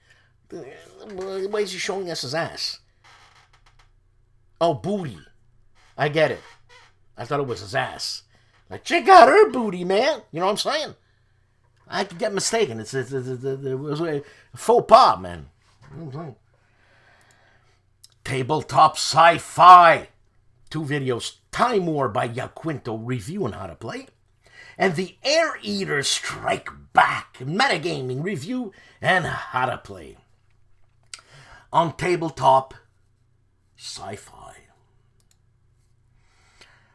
A: Why is he showing us his ass? Oh, booty. I get it. I thought it was his ass. Like, check out her booty, man. You know what I'm saying? I could get mistaken. It was a faux pas, man. Tabletop Sci-Fi. 2 videos. Time War by Yaquinto reviewing how to play. And the Air Eaters Strike Back. Metagaming review and how to play. On Tabletop Sci-Fi.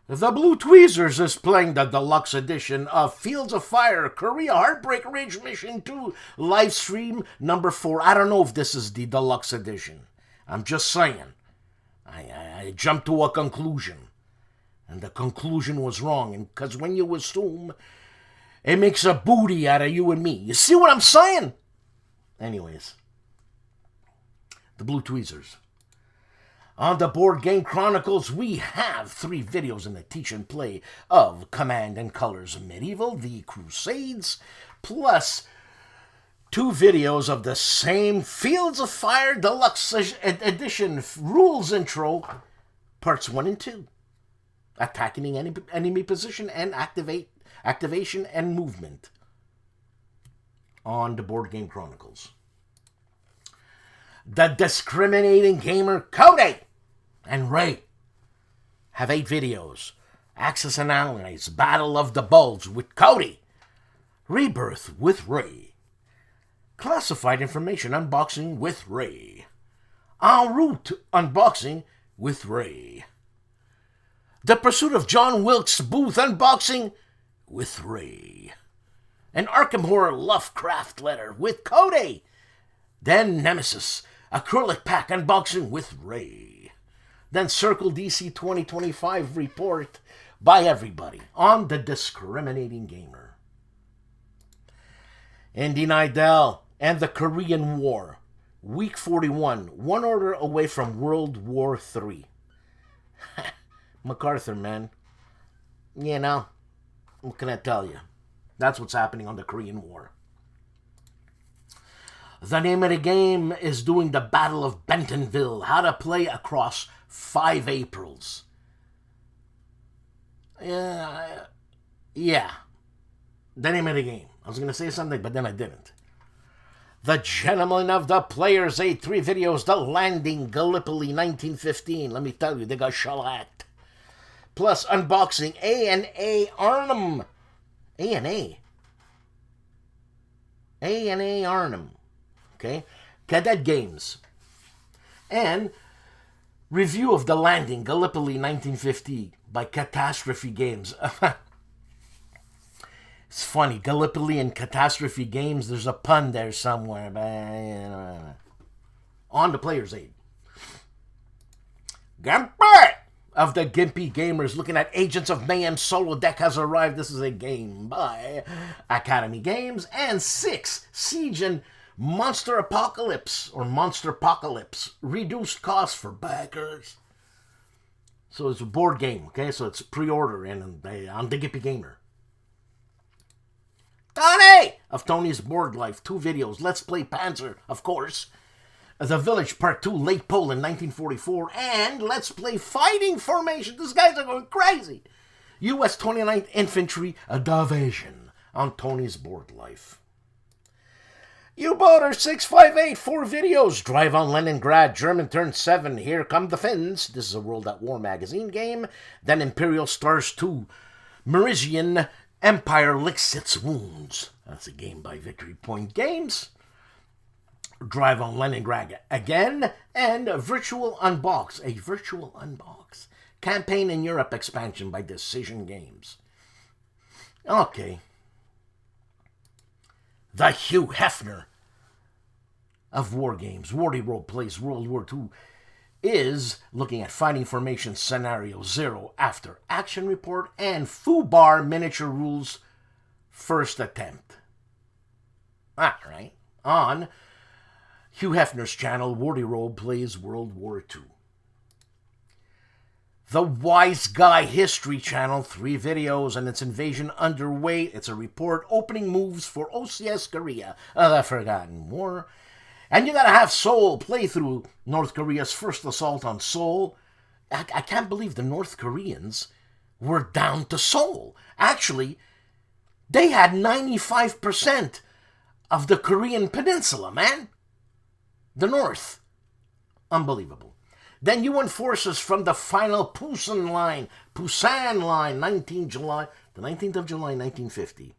A: The Blue Tweezers is playing the deluxe edition of Fields of Fire, Korea Heartbreak Ridge Mission 2, livestream number 4. I don't know if this is the deluxe edition. I'm just saying. I jumped to a conclusion. And the conclusion was wrong. And because when you assume, it makes a booty out of you and me. You see what I'm saying? Anyways. The Blue Tweezers. On the Board Game Chronicles, we have 3 videos in the teach and play of Command and Colors Medieval, the Crusades, plus 2 videos of the same Fields of Fire Deluxe Edition Rules Intro, Parts 1 and 2. Attacking enemy position and activation and movement on the Board Game Chronicles. The Discriminating Gamer Cody and Ray have 8 videos. Access and Analyze, Battle of the Bulge with Cody. Rebirth with Ray. Classified Information Unboxing with Ray. En Route Unboxing with Ray. The Pursuit of John Wilkes Booth Unboxing with Ray. An Arkham Horror Lovecraft Letter with Cody. Then Nemesis Acrylic Pack Unboxing with Ray. Then Circle DC 2025 report by everybody on the Discriminating Gamer. Indy Nidell and the Korean War. Week 41. 1 order away from World War III. MacArthur, man. You know, what can I tell you? That's what's happening on the Korean War. The name of the game is doing the Battle of Bentonville. How to play across 5 Aprils. Yeah. The name of the game. I was going to say something, but then I didn't. The Gentlemen of the Players 8 3 videos. The Landing, Gallipoli 1915. Let me tell you, they got shellacked. Plus unboxing A&A Arnhem. A&A Arnhem. Okay, Cadet Games. And review of The Landing, Gallipoli 1950 by Catastrophe Games. It's funny, Gallipoli and Catastrophe Games, there's a pun there somewhere. But, on the Player's Aid. GIMPY of the GIMPY Gamers looking at Agents of Mayhem Solo Deck has arrived. This is a game by Academy Games. And 6 Siege and Monster Apocalypse, reduced cost for backers. So it's a board game, okay? So it's pre-order on the Gimpy Gamer. Tony! Of Tony's Board Life, 2 videos. Let's Play Panzer, of course. The Village Part 2, Late Poland, 1944, and Let's Play Fighting Formation. These guys are going crazy. U.S. 29th Infantry, a Division, on Tony's Board Life. U-Boater 658, 4 videos. Drive on Leningrad, German turn 7, Here Come the Finns. This is a World at War magazine game. Then Imperial Stars 2, Merisian Empire Licks Its Wounds. That's a game by Victory Point Games. Drive on Leningrad again, and a virtual unbox. Campaign in Europe expansion by Decision Games. Okay. The Hugh Hefner of Wargames, Wardy Role Plays World War II, is looking at Fighting Formation Scenario 0 After Action Report and FUBAR Miniature Rules First Attempt. Alright. On Hugh Hefner's channel, Wardy Role Plays World War II. The Wise Guy History channel, 3 videos, and its invasion underway. It's a report, opening moves for OCS Korea, the Forgotten War. And you gotta have Seoul playthrough North Korea's first assault on Seoul. I can't believe the North Koreans were down to Seoul. Actually, they had 95% of the Korean peninsula, man. The North. Unbelievable. Then UN forces from the final Busan line, 19 July, the 19th of July, 1950.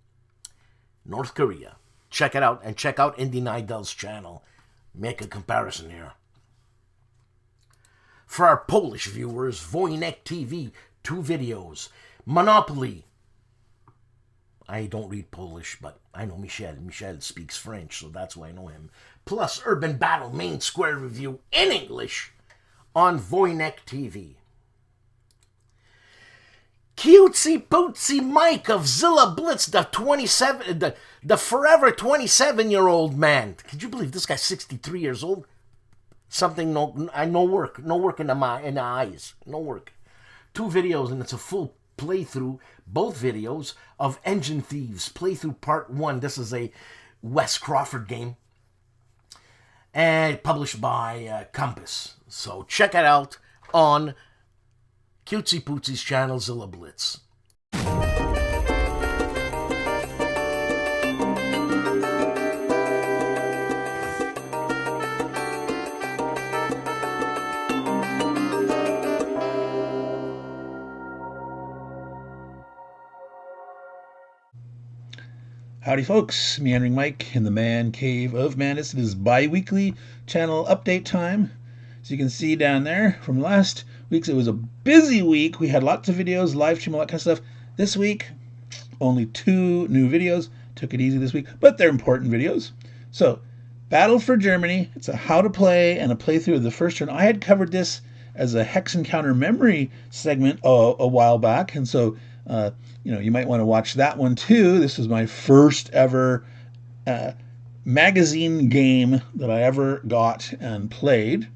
A: North Korea. Check it out, and check out Indy Nidel's channel. Make a comparison here. For our Polish viewers, Wojennik TV, 2 videos. Monopoly. I don't read Polish, but I know Michel. Michel speaks French, so that's why I know him. Plus Urban Battle Main Square review in English on Wojennik TV. Cutesy Pootsy Mike of Zilla Blitz, the forever 27-year-old man. Could you believe this guy's 63 years old? No work in the eyes, no work. 2 videos, and it's a full playthrough, both videos, of Engine Thieves, playthrough part 1. This is a Wes Crawford game, and published by Compass. So check it out on Cutesy Pootsy's channel, Zilla Blitz.
E: Howdy folks, Meandering Mike in the Man Cave of Madness. It is bi-weekly channel update time. As you can see down there from last week's, it was a busy week. We had lots of videos, live stream, all that kind of stuff. This week, only 2 new videos. Took it easy this week, but they're important videos. So, Battle for Germany. It's a how to play and a playthrough of the first turn. I had covered this as a Hex Encounter memory segment a while back, and so you might want to watch that one too. This was my first ever magazine game that I ever got and played.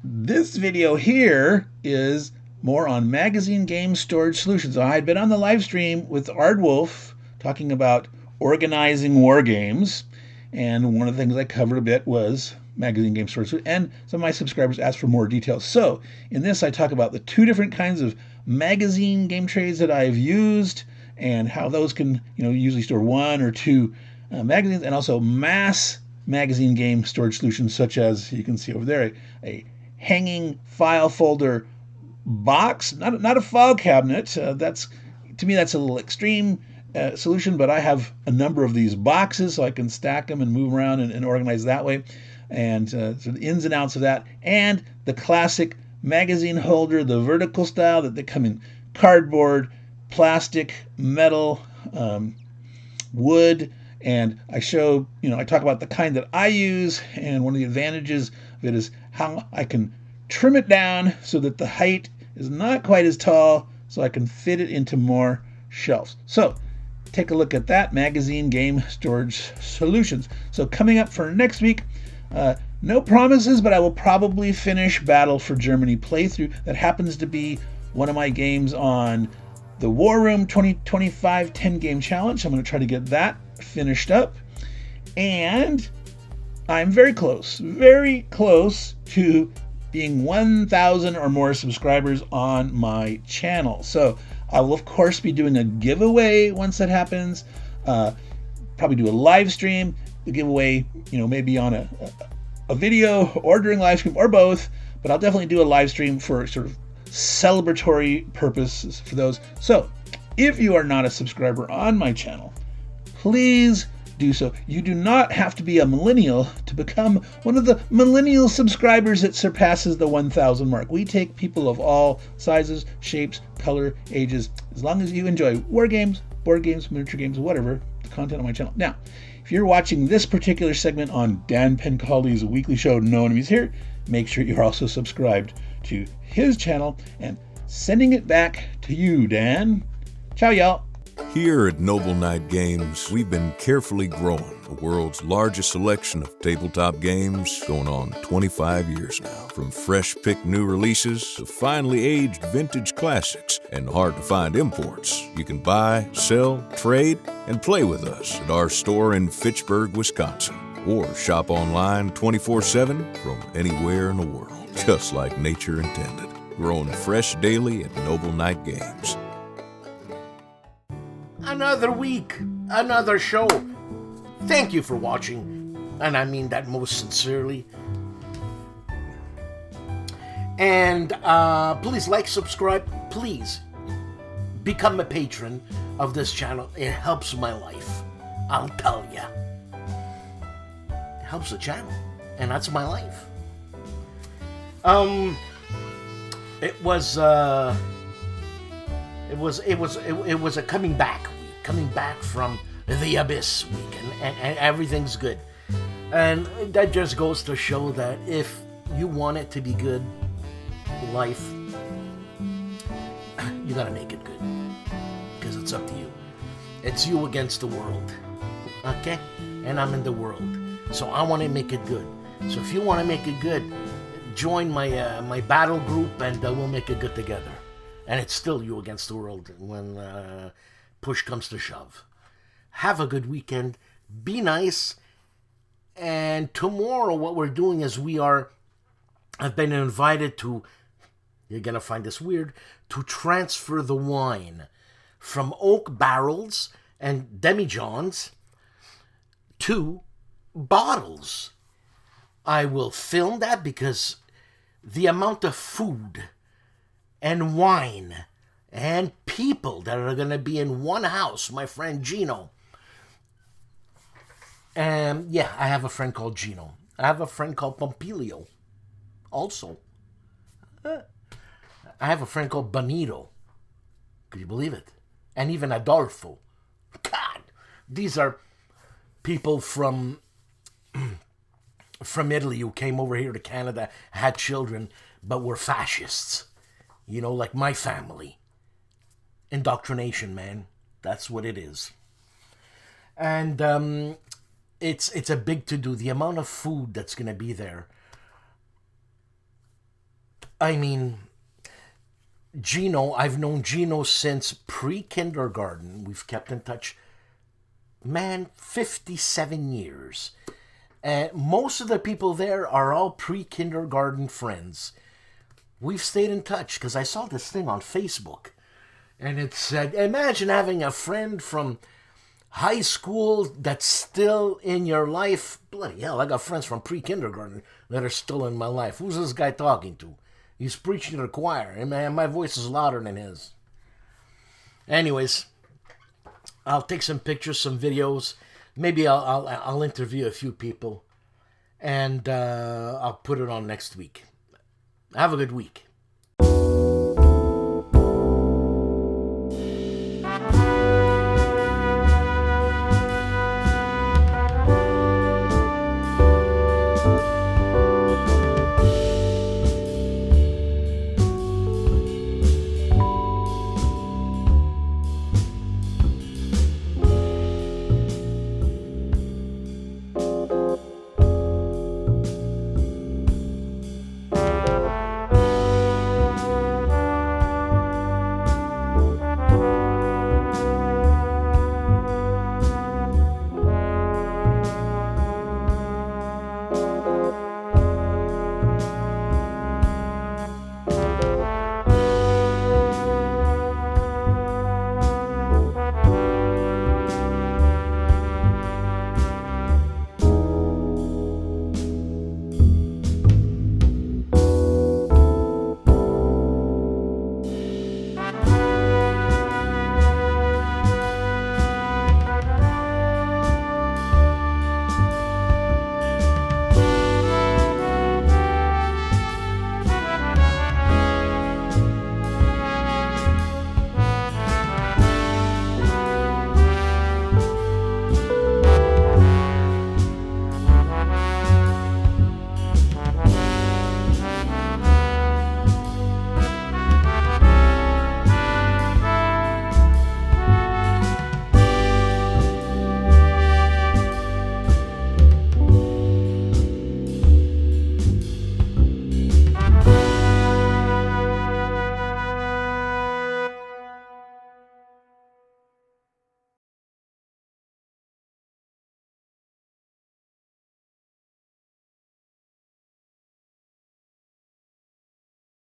E: This video here is more on magazine game storage solutions. I had been on the live stream with ARDWULF talking about organizing war games, and one of the things I covered a bit was magazine game storage, and some of my subscribers asked for more details. So in this I talk about the 2 different kinds of magazine game trays that I've used, and how those can usually store 1 or 2 magazines, and also mass magazine game storage solutions, such as you can see over there, a hanging file folder box, not a file cabinet. That's, to me, that's a little extreme solution, but I have a number of these boxes so I can stack them and move around and organize that way, and so the ins and outs of that, and the classic magazine holder, the vertical style, that they come in cardboard, plastic, metal, wood, and I show, I talk about the kind that I use, and one of the advantages of it is how I can trim it down so that the height is not quite as tall, so I can fit it into more shelves. So take a look at that, magazine game storage solutions. So coming up for next week, no promises, but I will probably finish Battle for Germany playthrough. That happens to be one of my games on the War Room 2025 10 game challenge. I'm going to try to get that finished up. And I'm very close to being 1,000 or more subscribers on my channel. So I will, of course, be doing a giveaway once that happens. Probably do a live stream, the giveaway, maybe on a video or during live stream or both. But I'll definitely do a live stream for sort of celebratory purposes for those. So if you are not a subscriber on my channel, please do so. You do not have to be a millennial to become one of the millennial subscribers that surpasses the 1,000 mark. We take people of all sizes, shapes, color, ages, as long as you enjoy war games, board games, miniature games, whatever, the content on my channel. Now, if you're watching this particular segment on Dan Pencaldi's weekly show, No Enemies Here, make sure you're also subscribed to his channel, and sending it back to you, Dan. Ciao, y'all.
F: Here at Noble Knight Games, we've been carefully growing the world's largest selection of tabletop games going on 25 years now. From fresh-picked new releases to finely aged vintage classics and hard-to-find imports, you can buy, sell, trade, and play with us at our store in Fitchburg, Wisconsin. Or shop online 24/7 from anywhere in the world, just like nature intended. Growing fresh daily at Noble Knight Games.
A: Another week, another show. Thank you for watching, and I mean that most sincerely. And please like, subscribe, please become a patron of this channel. It helps my life, I'll tell ya. It helps the channel, and that's my life. It was a coming back week, coming back from the abyss week, and everything's good. And that just goes to show that if you want it to be good, life, you gotta make it good, because it's up to you. It's you against the world, okay? And I'm in the world, so I want to make it good. So if you want to make it good, join my my battle group, and we'll make it good together. And it's still you against the world when push comes to shove. Have a good weekend. Be nice. And tomorrow what we're doing is I've been invited to, you're going to find this weird, to transfer the wine from oak barrels and demijohns to bottles. I will film that because the amount of food and wine and people that are going to be in one house. My friend Gino. And yeah, I have a friend called Gino. I have a friend called Pompilio. Also. I have a friend called Benito. Could you believe it? And even Adolfo. God, these are people from Italy who came over here to Canada, had children, but were fascists. You know, like my family. Indoctrination, man. That's what it is. And it's a big to-do. The amount of food that's going to be there. I mean, Gino, I've known Gino since pre-kindergarten. We've kept in touch, man, 57 years. And most of the people there are all pre-kindergarten friends. We've stayed in touch because I saw this thing on Facebook. And it said, imagine having a friend from high school that's still in your life. Bloody hell, I got friends from pre-kindergarten that are still in my life. Who's this guy talking to? He's preaching to the choir. And man, my voice is louder than his. Anyways, I'll take some pictures, some videos. Maybe I'll interview a few people. And I'll put it on next week. Have a good week.